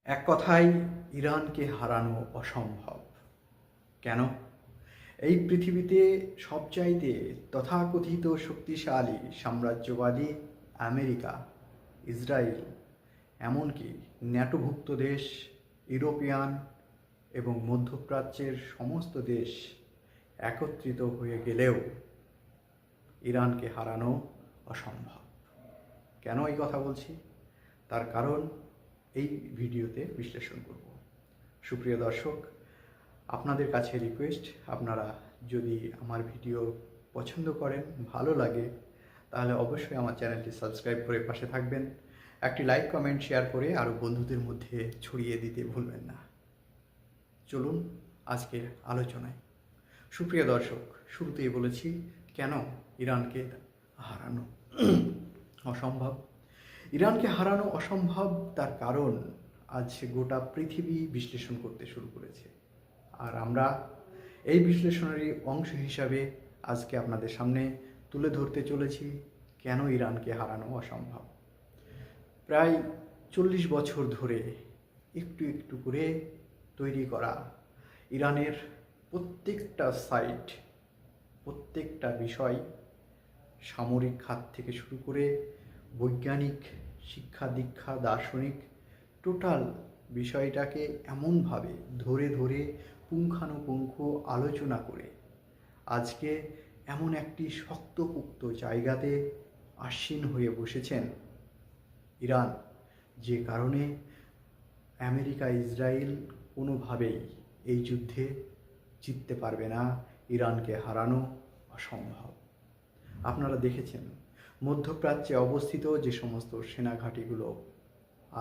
এক কথায় ইরানকে হারানো অসম্ভব। কেন? এই পৃথিবীতে সবচাইতে তথাকথিত শক্তিশালী সাম্রাজ্যবাদী আমেরিকা, ইসরায়েল, এমনকি ন্যাটোভুক্ত দেশ, ইউরোপিয়ান এবং মধ্যপ্রাচ্যের সমস্ত দেশ একত্রিত হয়ে গেলেও ইরানকে হারানো অসম্ভব। কেন এই কথা বলছি? তার কারণ এই ভিডিওতে বিশ্লেষণ করব। সুপ্রিয় দর্শক, আপনাদের কাছে রিকোয়েস্ট, আপনারা যদি আমার ভিডিও পছন্দ করেন, ভালো লাগে, তাহলে অবশ্যই আমার চ্যানেলটি সাবস্ক্রাইব করে পাশে থাকবেন। একটি লাইক, কমেন্ট, শেয়ার করে আরও বন্ধুদের মধ্যে ছড়িয়ে দিতে ভুলবেন না। চলুন আজকের আলোচনায়। সুপ্রিয় দর্শক, শুরুতেই বলেছি কেন ইরানকে হারানো অসম্ভব। ইরানকে হারানো অসম্ভব, তার কারণ আজ গোটা পৃথিবী বিশ্লেষণ করতে শুরু করেছে। আর আমরা এই বিশ্লেষণেরই অংশ হিসাবে আজকে আপনাদের সামনে তুলে ধরতে চলেছি কেন ইরানকে হারানো অসম্ভব। প্রায় 40 বছর ধরে একটু একটু করে তৈরি করা ইরানের প্রত্যেকটা সাইট, প্রত্যেকটা বিষয়, সামরিক খাত থেকে শুরু করে বৈজ্ঞানিক, শিক্ষা দীক্ষা, দার্শনিক, টোটাল বিষয়টাকে এমনভাবে ধরে ধরে পুঙ্খানুপুঙ্খ আলোচনা করে আজকে এমন একটি শক্তপোক্ত জায়গাতে আসীন হয়ে বসেছেন ইরান, যে কারণে আমেরিকা, ইসরায়েল কোনোভাবেই এই যুদ্ধে জিততে পারবে না। ইরানকে হারানো অসম্ভব। আপনারা দেখেছেন মধ্যপ্রাচ্যে অবস্থিত যে সমস্ত সেনাঘাঁটিগুলো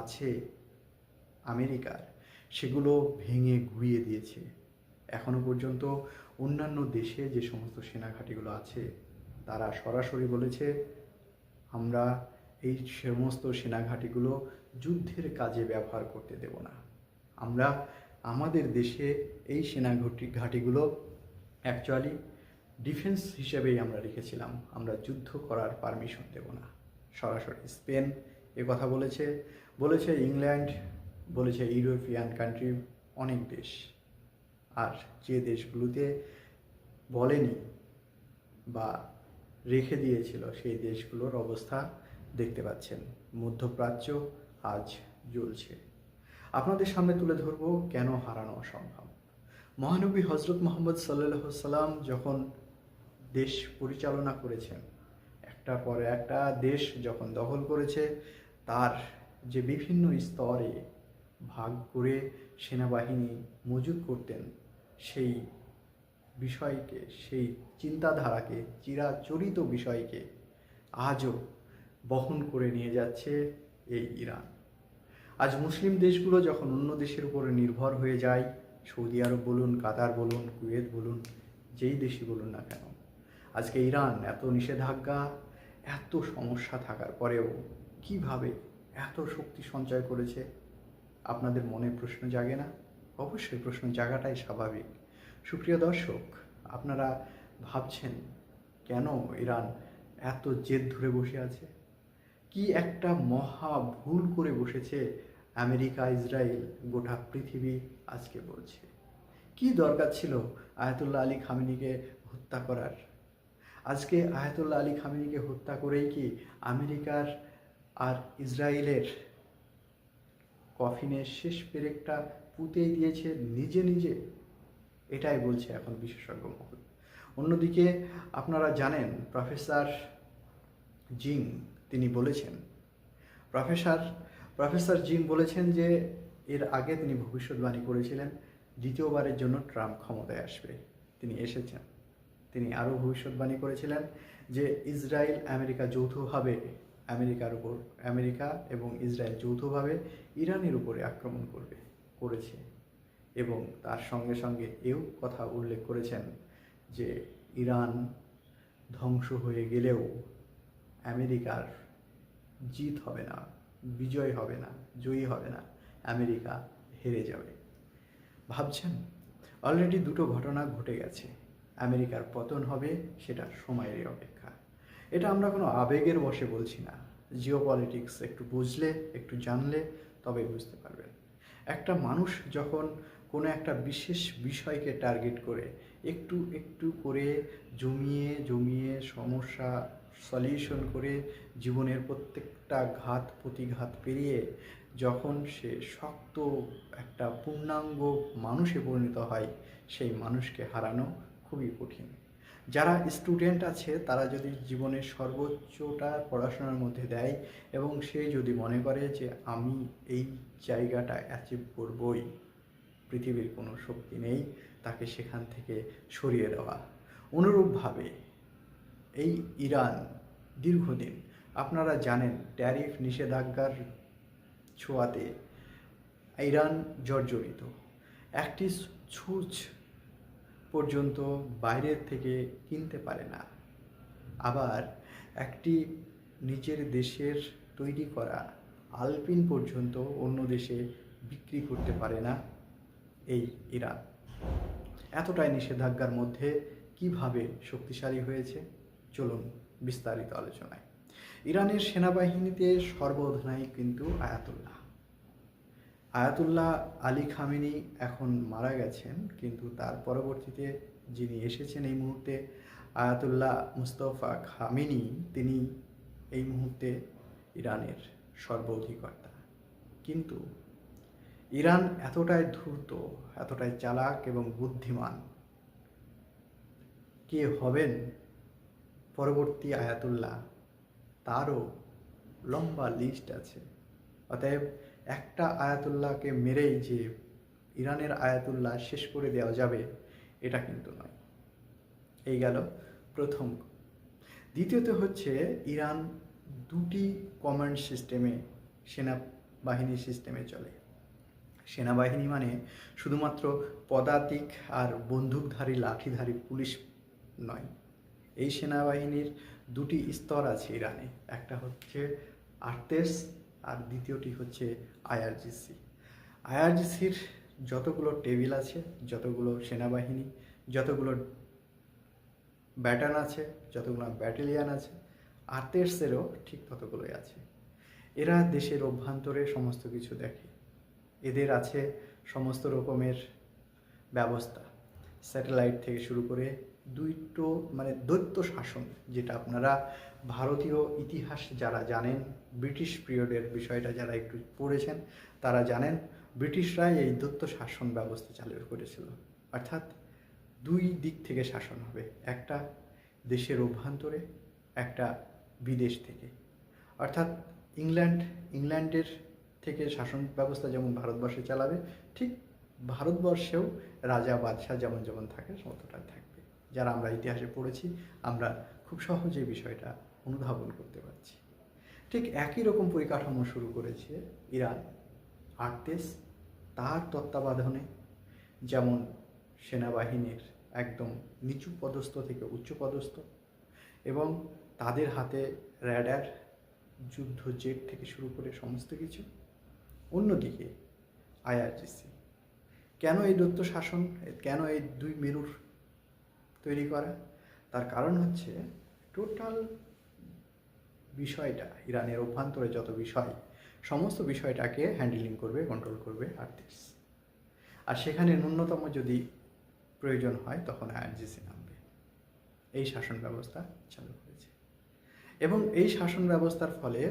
আছে আমেরিকার, সেগুলো ভেঙে গুঁড়িয়ে দিয়েছে। এখনো পর্যন্ত অন্যান্য দেশে যে সমস্ত সেনাঘাঁটিগুলো আছে, তারা সরাসরি বলেছে আমরা এই সমস্ত সেনাঘাঁটিগুলো যুদ্ধের কাজে ব্যবহার করতে দেব না। আমরা আমাদের দেশে এই ঘাঁটিগুলো অ্যাকচুয়ালি ডিফেন্স হিসেবেই আমরা রেখেছিলাম, আমরা যুদ্ধ করার পারমিশন দেব না। সরাসরি স্পেন এ কথা বলেছে ইংল্যান্ড, বলেছে ইউরোপিয়ান কান্ট্রি, অনেক দেশ। আর যে দেশগুলোতে বলেনি বা রেখে দিয়েছিল, সেই দেশগুলোর অবস্থা দেখতে পাচ্ছেন। মধ্যপ্রাচ্য আজ জ্বলছে। আপনাদের সামনে তুলে ধরবো কেন হারানো অসম্ভব। মহানবী হজরত মোহাম্মদ সাল্লাল্লাহু আলাইহি সাল্লাম যখন দেশ পরিচালনা করেছেন, একটার পর একটা দেশ যখন দখল করেছে, তার যে বিভিন্ন স্তরে ভাগ করে সেনাবাহিনী মজুত করতেন, সেই বিষয়কে, সেই চিন্তাধারাকে, চিরাচরিত বিষয়কে আজও বহন করে নিয়ে যাচ্ছে এই ইরান। আজ মুসলিম দেশগুলো যখন অন্য দেশের উপরে নির্ভর হয়ে যায়, সৌদি আরব বলুন, কাতার বলুন, কুয়েত বলুন, যেই দেশই বলুন না কেন, আজকে ইরান এত নিষেধাজ্ঞা, এত সমস্যা থাকার পরেও কিভাবে এত শক্তি সঞ্চয় করেছে? আপনাদের মনে প্রশ্ন জাগে না? অবশ্যই প্রশ্ন জাগাটাই স্বাভাবিক। সুপ্রিয় দর্শক, আপনারা ভাবছেন কেন ইরান এত জেদ ধরে বসে আছে? কি একটা মহা ভুল করে বসেছে আমেরিকা, ইসরায়েল, গোটা পৃথিবী আজকে বলছে। কি দরকার ছিল আয়াতুল্লাহ আলী খামেনিকে হত্যা করার? আজকে আয়াতুল্লাহ আলী খামেনিকে হত্যা করেই কি আমেরিকার আর ইসরায়েলের কফিনের শেষ পেরেকটা পুঁতেই দিয়েছে নিজে নিজে? এটাই বলছে এখন বিশেষজ্ঞ মহল। অন্যদিকে আপনারা জানেন প্রফেসর জিং, তিনি বলেছেন, প্রফেসর জিং বলেছেন যে এর আগে তিনি ভবিষ্যৎবাণী করেছিলেন দ্বিতীয়বারের জন্য ট্রাম্প ক্ষমতায় আসবে। তিনি এসেছেন। তিনি আরও ভবিষ্যৎবাণী করেছিলেন যে ইসরায়েল আমেরিকা যৌথভাবে আমেরিকা এবং ইসরায়েল যৌথভাবে ইরানের উপরে আক্রমণ করেছে। এবং তার সঙ্গে সঙ্গে এও কথা উল্লেখ করেছেন যে ইরান ধ্বংস হয়ে গেলেও আমেরিকার জিত হবে না, বিজয় হবে না, জয়ী হবে না, আমেরিকা হেরে যাবে। ভাবছেন, অলরেডি দুটো ঘটনা ঘটে গেছে। আমেরিকার পতন হবে, সেটা সময়েরই অপেক্ষা। এটা আমরা কোনো আবেগের বশে বলছি না, জিওপলিটিক্স একটু বুঝলে, একটু জানলে তবেই বুঝতে পারবেন। একটা মানুষ যখন কোনো একটা বিশেষ বিষয়কে টার্গেট করে একটু একটু করে জমিয়ে জমিয়ে সমস্যা সলিউশন করে জীবনের প্রত্যেকটা ঘাত প্রতিঘাত পেরিয়ে যখন সে শক্ত একটা পূর্ণাঙ্গ মানুষে পরিণত হয়, সেই মানুষকে হারানো খুবই কঠিন। যারা স্টুডেন্ট আছে তারা যদি জীবনের সর্বোচ্চটা পড়াশোনার মধ্যে দেয় এবং সে যদি মনে করে যে আমি এই জায়গাটা অ্যাচিভ করবই, পৃথিবীর কোনো শক্তি নেই তাকে সেখান থেকে সরিয়ে দেওয়া। অনুরূপভাবে এই ইরান দীর্ঘদিন, আপনারা জানেন, ট্যারিফ নিষেধাজ্ঞার ছোঁয়াতে ইরান জর্জরিত। একটি ছুঁচ পর্যন্ত বাইরের থেকে কিনতে পারে না। আবার একটি নিজের দেশের তৈরি করা আলপিন পর্যন্ত অন্য দেশে বিক্রি করতে পারে না এই ইরান। এতটাই নিষেধাজ্ঞার মধ্যে কিভাবে শক্তিশালী হয়েছে, চলুন বিস্তারিত আলোচনায়। ইরানের সেনাবাহিনীতে সর্বাধিনায়ক কিন্তু আয়াতুল্লাহ আলী খামেনি এখন মারা গেছেন, কিন্তু তার পরবর্তীতে যিনি এসেছেন এই মুহূর্তে, আয়াতুল্লাহ মুস্তফা খামেনি, তিনি এই মুহূর্তে ইরানের সর্বাধিকর্তা। কিন্তু ইরান এতটাই ধূর্ত, এতটাই চালাক এবং বুদ্ধিমান, কে হবেন পরবর্তী আয়াতুল্লাহ তারও লম্বা লিস্ট আছে। অতএব একটা আয়াতুল্লাহকে মেরেই যে ইরানের আয়াতুল্লাহ শেষ করে দেওয়া যাবে এটা কিন্তু নয়। এই গেল প্রথম। দ্বিতীয়ত হচ্ছে ইরান দুটি কমান্ড সিস্টেমে, সেনাবাহিনী সিস্টেমে চলে। সেনাবাহিনী মানে শুধুমাত্র পদাতিক আর বন্দুকধারী লাঠিধারী পুলিশ নয়। এই সেনাবাহিনীর দুটি স্তর আছে ইরানে, একটা হচ্ছে আর্তেস আর দ্বিতীয়টি হচ্ছে আইআরজিসি। আইআরজিসির যতগুলো টেবিল আছে, যতগুলো সেনাবাহিনী, যতগুলো ব্যাটান আছে, যতগুলো ব্যাটালিয়ান আছে, আর্তেসেরও ঠিক ততগুলোই আছে। এরা দেশের অভ্যন্তরে সমস্ত কিছু দেখে। এদের আছে সমস্ত রকমের ব্যবস্থা, স্যাটেলাইট থেকে শুরু করে দৈত্য শাসন, যেটা আপনারা ভারতীয় ইতিহাস যারা জানেন, ব্রিটিশ পিরিয়ডের বিষয়টা যারা একটু পড়েছেন তারা জানেন, ব্রিটিশরাই এই দৈত্য শাসন ব্যবস্থা চালু করেছিল। অর্থাৎ দুই দিক থেকে শাসন হবে, একটা দেশের অভ্যন্তরে, একটা বিদেশ থেকে। অর্থাৎ ইংল্যান্ডের থেকে শাসন ব্যবস্থা যেমন ভারতবর্ষে চালাবে, ঠিক ভারতবর্ষেও রাজা বাদশাহ যেমন যেমন থাকে সমতটাই থাকবে। যারা আমরা ইতিহাসে পড়েছি আমরা খুব সহজে বিষয়টা অনুধাবন করতে পারছি। ঠিক একই রকম পরিকাঠামো শুরু করেছে ইরান। আর্তেস তার তত্ত্বাবধানে, যেমন সেনাবাহিনীর একদম নিচু পদস্থ থেকে উচ্চ পদস্থ, এবং তাদের হাতে র্যাডার, যুদ্ধ জেট থেকে শুরু করে সমস্ত কিছু। অন্যদিকে আইআরজিসি। কেন এই দৈত্য শাসন, কেন এই দুই মেরুর তৈরি করা? তার কারণ হচ্ছে টোটাল বিষয়টা, ইরানের অভ্যন্তরে যত বিষয়, সমস্ত বিষয়টাকে হ্যান্ডেলিং করবে, কন্ট্রোল করবে আর্তেস। আর সেখানে ন্যূনতম যদি প্রয়োজন হয় তখন আইআরজিসি নামবে। এই শাসন ব্যবস্থা চালু করেছে এবং এই শাসন ব্যবস্থার ফলে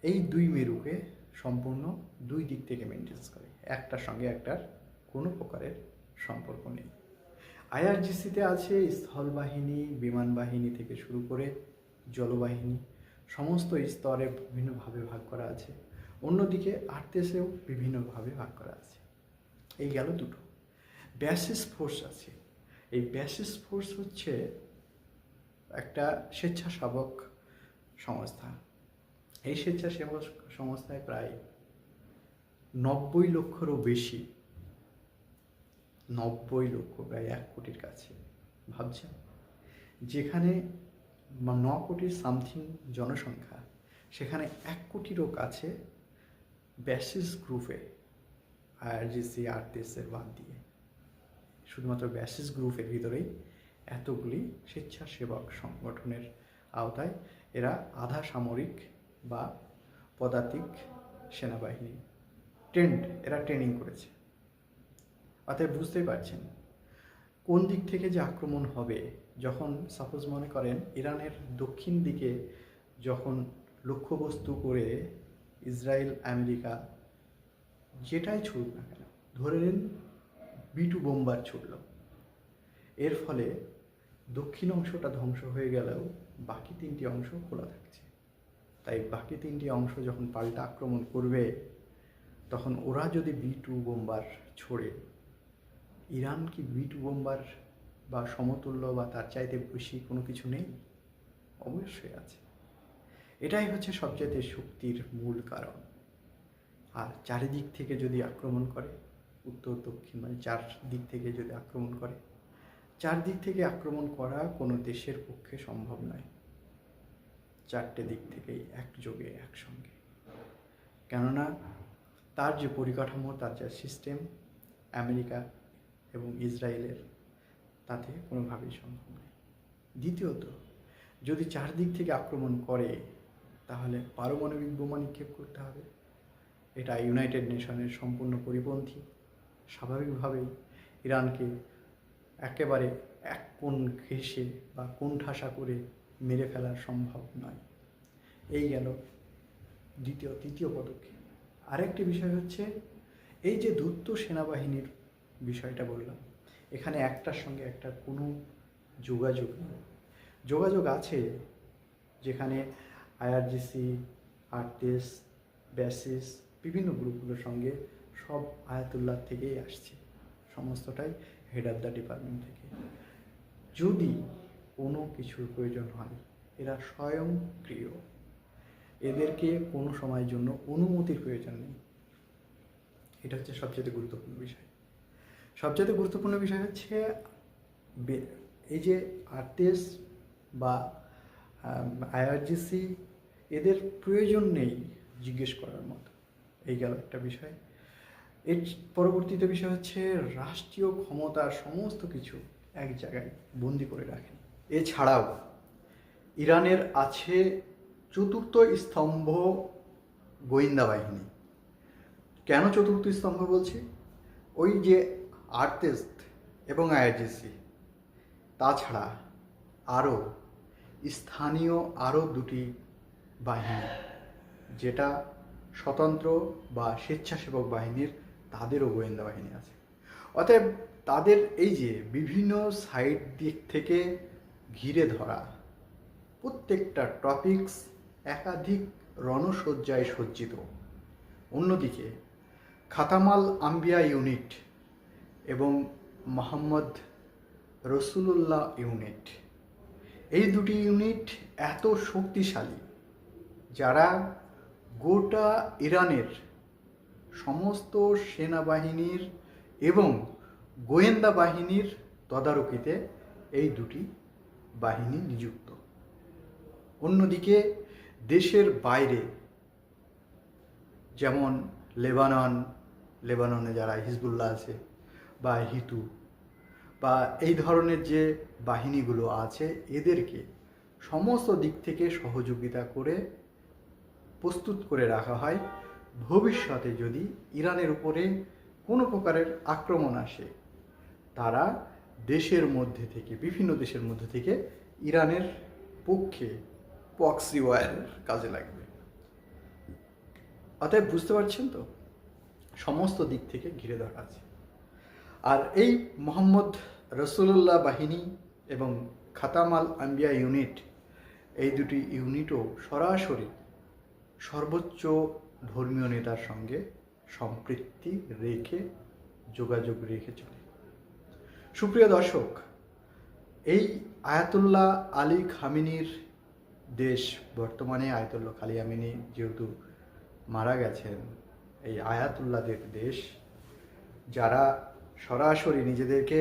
এই দুই মেরুকে সম্পূর্ণ দুই দিক থেকে মেনটেন করে, একটার সঙ্গে একটার কোনো প্রকারের সম্পর্ক নেই। আইআরজিসিতে আছে স্থলবাহিনী, বিমান বাহিনী থেকে শুরু করে জলবাহিনী, সমস্ত স্তরে বিভিন্নভাবে ভাগ করা আছে। অন্যদিকে আর্তেসেও বিভিন্নভাবে ভাগ করা আছে। এই গেল দুটো। বেসিস ফোর্স আছে। এই বেসিস ফোর্স হচ্ছে একটা স্বেচ্ছাসেবক সংস্থা। এই স্বেচ্ছাসেবক সংস্থায় প্রায় 90 লক্ষেরও বেশি, 90 লক্ষ, প্রায় 1 কোটির কাছে। ভাবছেন, যেখানে 9 কোটির সামথিং জনসংখ্যা, সেখানে 1 কোটিরও কাছে বেসিস গ্রুপে, আইআরজিসি আর্তেসের বাদ দিয়ে শুধুমাত্র বেসিস গ্রুপের ভিতরেই এতগুলি স্বেচ্ছাসেবক সংগঠনের আওতায় এরা আধা সামরিক বা পদাতিক সেনাবাহিনী এরা ট্রেনিং করেছে। অতএব বুঝতেই পারছেন কোন দিক থেকে যে আক্রমণ হবে। যখন সাপোজ মনে করেন ইরানের দক্ষিণ দিকে যখন লক্ষ্যবস্তু করে ইসরায়েল আমেরিকা যেটাই ছুড়ুক না কেন, ধরে নিন B2 বোম্বার ছুড়ল, এর ফলে দক্ষিণ অংশটা ধ্বংস হয়ে গেলেও বাকি 3টি অংশ খোলা থাকছে। তাই বাকি 3টি অংশ যখন পাল্টা আক্রমণ করবে, তখন ওরা যদি B2 বোম্বার ছোড়ে, ইরান কি B2 বোম্বার বা সমতুল্য বা তার চাইতে বেশি কোনো কিছু নেই? অবশ্যই আছে। এটাই হচ্ছে সবচেয়ে শক্তির মূল কারণ। আর চারিদিক থেকে যদি আক্রমণ করে, উত্তর দক্ষিণ মানে 4 দিক থেকে যদি আক্রমণ করে, 4 দিক থেকে আক্রমণ করা কোনো দেশের পক্ষে সম্ভব নয়, 4টে দিক থেকেই একযোগে একসঙ্গে। কেননা তার যে পরিকাঠামো, তার যে সিস্টেম আমেরিকা এবং ইসরায়েলের, তাতে কোনোভাবেই সম্ভব নয়। দ্বিতীয়ত, যদি 4 দিক থেকে আক্রমণ করে তাহলে পারমাণবিক বোমা নিক্ষেপ করতে হবে। এটা ইউনাইটেড নেশনের সম্পূর্ণ পরিপন্থী। স্বাভাবিকভাবেই ইরানকে একেবারে এক কোণ ঘেঁষে বা কোণঠাসা করে মেরে ফেলা সম্ভব নয়। এই গেল তৃতীয় পদক্ষেপ। আরেকটি বিষয় হচ্ছে এই যে দ্রুত সেনাবাহিনীর বিষয়টা বললাম, এখানে একটার সঙ্গে একটার কোনো যোগাযোগ নেই। যোগাযোগ আছে যেখানে IRGC, আরটিএস, ব্যাসিস বিভিন্ন গ্রুপগুলোর সঙ্গে সব আয়াতুল্লাহ থেকেই আসছে, সমস্তটাই হেড অফ দ্য ডিপার্টমেন্ট থেকে। যদি কোনো কিছুর প্রয়োজন হয়, এরা স্বয়ংক্রিয়, এদেরকে কোনো সময়ের জন্য অনুমতির প্রয়োজন নেই। এটা হচ্ছে সবচেয়ে গুরুত্বপূর্ণ বিষয়। সবচেয়ে গুরুত্বপূর্ণ বিষয় হচ্ছে এই যে আরটিএস বা IRGC, এদের প্রয়োজন নেই জিজ্ঞেস করার মতো। এই গেল একটা বিষয়। এর পরবর্তীতে বিষয় হচ্ছে রাষ্ট্রীয় ক্ষমতার সমস্ত কিছু এক জায়গায় বন্দি করে রাখেন। এছাড়াও ইরানের আছে 4র্থ স্তম্ভ গোয়েন্দা বাহিনী। কেন 4র্থ স্তম্ভ বলছি? ওই যে আরটিএস এবং IRGC, তাছাড়া আরও স্থানীয় আরও 2টি বাহিনী, যেটা স্বতন্ত্র বা স্বেচ্ছাসেবক বাহিনীর, তাদেরও গোয়েন্দা বাহিনী আছে। অতএব তাদের এই যে বিভিন্ন সাইড দিক থেকে ঘিরে ধরা, প্রত্যেকটা টপিকস একাধিক রণসজ্জায় সজ্জিত। অন্যদিকে খাতামাল আম্বিয়া ইউনিট এবং মোহাম্মদ রসুলুল্লাহ ইউনিট, এই 2টি ইউনিট এত শক্তিশালী, যারা গোটা ইরানের সমস্ত সেনাবাহিনীর এবং গোয়েন্দা বাহিনীর তদারকিতে এই 2টি বাহিনী নিযুক্ত। অন্যদিকে দেশের বাইরে যেমন লেবাননে যারা হিজবুল্লাহ আছে বা হিতু বা এই ধরনের যে বাহিনীগুলো আছে, এদেরকে সমস্ত দিক থেকে সহযোগিতা করে প্রস্তুত করে রাখা হয়। ভবিষ্যতে যদি ইরানের উপরে কোনো প্রকারের আক্রমণ আসে, তারা দেশের মধ্যে থেকে, বিভিন্ন দেশের মধ্যে থেকে ইরানের পক্ষে প্রক্সি ওয়ারের কাজে লাগবে। অতএব বুঝতে পারছেন তো, সমস্ত দিক থেকে ঘিরে ধরা আছে। আর এই মোহাম্মদ রসুলুল্লাহ বাহিনী এবং খাতামাল আম্বিয়া ইউনিট, এই 2টি ইউনিটও সরাসরি সর্বোচ্চ ধর্মীয় নেতার সঙ্গে সম্পৃক্তি রেখে, যোগাযোগ রেখে চলে। সুপ্রিয় দর্শক, এই আয়াতুল্লাহ আলী খামেনির দেশ, বর্তমানে আয়াতুল্লাহ আলী খামেনি যেহেতু মারা গেছেন, এই আয়াতুল্লাহদের দেশ, যারা সরাসরি নিজেদেরকে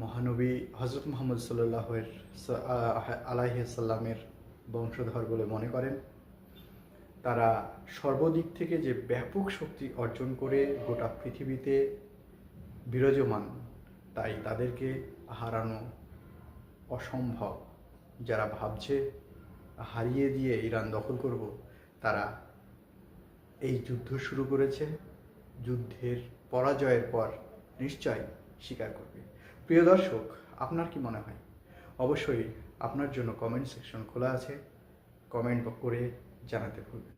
মহানবী হজরত মুহাম্মদ সাল্লাল্লাহু আলাইহি সাল্লামের বংশধর বলে মনে করেন, তারা সর্বদিক থেকে যে ব্যাপক শক্তি অর্জন করে গোটা পৃথিবীতে বিরাজমান, তাই তাদেরকে হারানো অসম্ভব। যারা ভাবছে হারিয়ে দিয়ে ইরান দখল করব, তারা এই যুদ্ধ শুরু করেছে, যুদ্ধের পরাজয়ের পর নিশ্চয় স্বীকার করবে। প্রিয় দর্শক, আপনার কি মনে হয়? অবশ্যই আপনার জন্য কমেন্ট সেকশন খোলা আছে, কমেন্ট করে জানাতে ভুলবেন না।